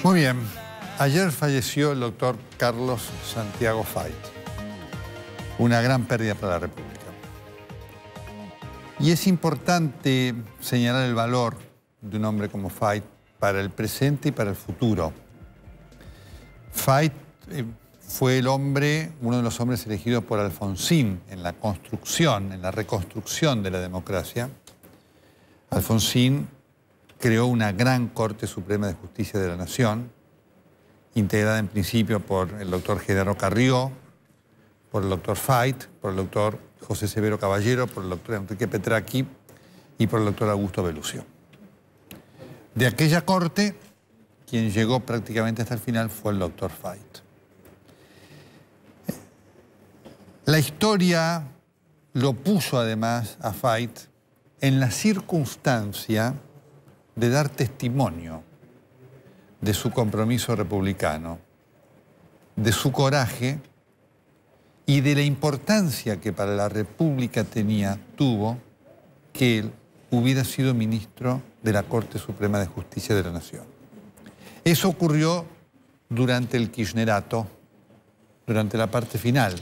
Muy bien. Ayer falleció el doctor Carlos Santiago Fait. Una gran pérdida para la República. Y es importante señalar el valor de un hombre como Fait para el presente y para el futuro. Fait fue uno de los hombres elegidos por Alfonsín en la construcción, en la reconstrucción de la democracia. Alfonsín creó una gran Corte Suprema de Justicia de la Nación, integrada en principio por el doctor Genaro Carrió, por el doctor Fait, por el doctor José Severo Caballero, por el doctor Enrique Petracchi y por el doctor Augusto Bellucio. De aquella corte, quien llegó prácticamente hasta el final fue el doctor Fait. La historia lo puso además a Fait en la circunstancia de dar testimonio de su compromiso republicano, de su coraje y de la importancia que para la República tuvo que él hubiera sido ministro de la Corte Suprema de Justicia de la Nación. Eso ocurrió durante el kirchnerato, durante la parte final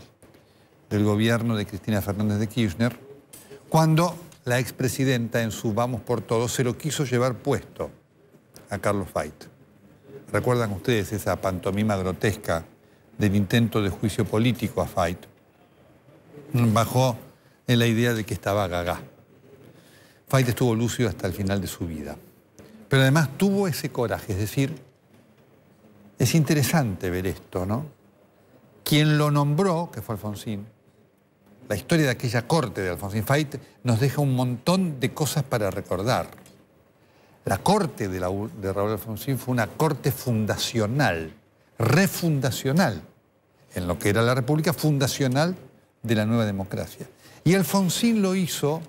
del gobierno de Cristina Fernández de Kirchner, cuando la expresidenta en su Vamos por Todos se lo quiso llevar puesto a Carlos Fait. ¿Recuerdan ustedes esa pantomima grotesca del intento de juicio político a Fait? Bajó en la idea de que estaba gaga. Fait estuvo lúcido hasta el final de su vida. Pero además tuvo ese coraje, es decir, es interesante ver esto, ¿no? Quien lo nombró, que fue Alfonsín, la historia de aquella corte de Alfonsín Fait nos deja un montón de cosas para recordar. La corte de Raúl Alfonsín fue una corte fundacional, refundacional, en lo que era la República, fundacional de la nueva democracia. Y Alfonsín lo hizo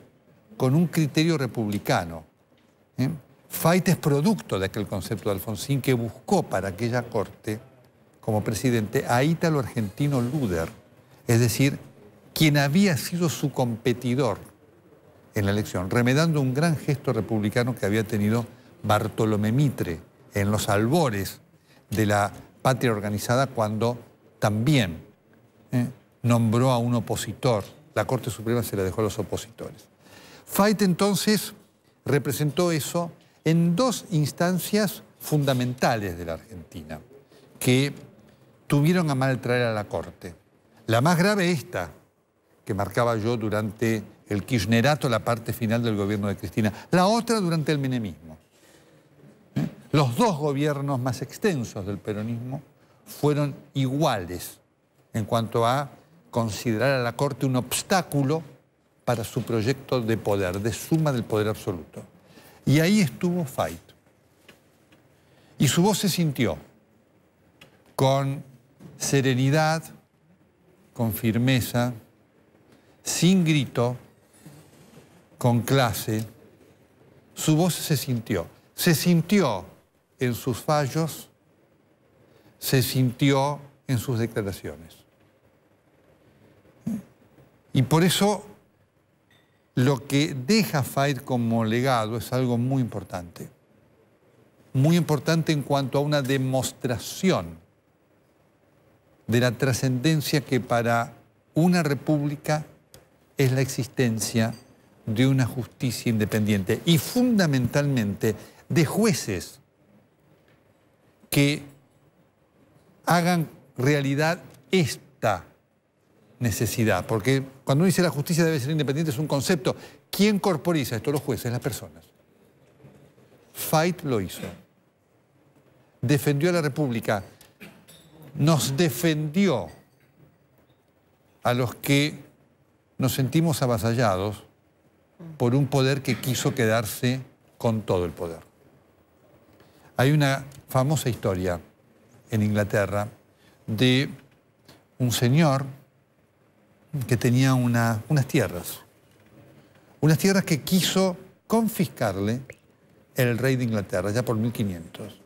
con un criterio republicano. Fait es producto de aquel concepto de Alfonsín que buscó para aquella corte, como presidente, a Ítalo Argentino Luder, es decir, quien había sido su competidor en la elección, remedando un gran gesto republicano que había tenido Bartolomé Mitre en los albores de la patria organizada, cuando también nombró a un opositor. La Corte Suprema se la dejó a los opositores. Fait entonces representó eso en dos instancias fundamentales de la Argentina, que tuvieron a mal traer a la Corte. La más grave esta, que marcaba yo durante el kirchnerato, la parte final del gobierno de Cristina. La otra durante el menemismo. Los dos gobiernos más extensos del peronismo fueron iguales en cuanto a considerar a la Corte un obstáculo para su proyecto de poder, de suma del poder absoluto. Y ahí estuvo Fait. Y su voz se sintió con serenidad, con firmeza, sin grito, con clase. Su voz se sintió. Se sintió en sus fallos, se sintió en sus declaraciones. Y por eso lo que deja Fait como legado es algo muy importante. Muy importante en cuanto a una demostración de la trascendencia que para una república es la existencia de una justicia independiente y fundamentalmente de jueces que hagan realidad esta necesidad. Porque cuando uno dice la justicia debe ser independiente es un concepto. ¿Quién corporiza esto? Los jueces, las personas. Fait lo hizo. Defendió a la República. Nos defendió a los que nos sentimos avasallados por un poder que quiso quedarse con todo el poder. Hay una famosa historia en Inglaterra de un señor que tenía unas tierras que quiso confiscarle el rey de Inglaterra, ya por 1500.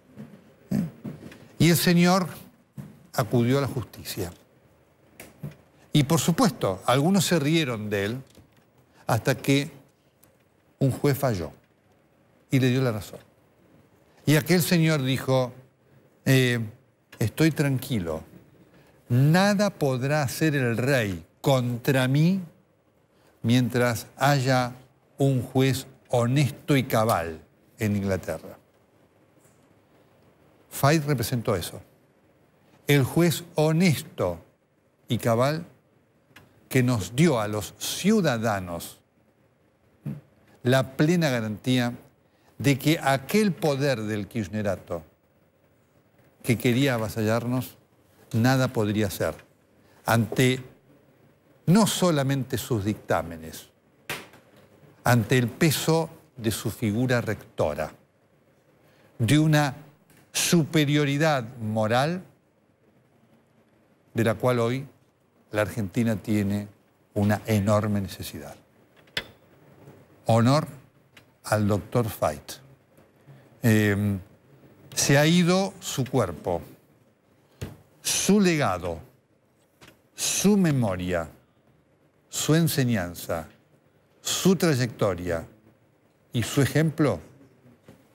Y el señor acudió a la justicia. Y por supuesto, algunos se rieron de él hasta que un juez falló y le dio la razón. Y aquel señor dijo, Estoy tranquilo. Nada podrá hacer el rey contra mí mientras haya un juez honesto y cabal en Inglaterra. Fait representó eso. El juez honesto y cabal que nos dio a los ciudadanos la plena garantía de que aquel poder del kirchnerato que quería avasallarnos, nada podría hacer ante no solamente sus dictámenes, ante el peso de su figura rectora, de una superioridad moral de la cual hoy la Argentina tiene una enorme necesidad. Honor al doctor Fait. Se ha ido su cuerpo, su legado, su memoria, su enseñanza, su trayectoria y su ejemplo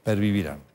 pervivirán.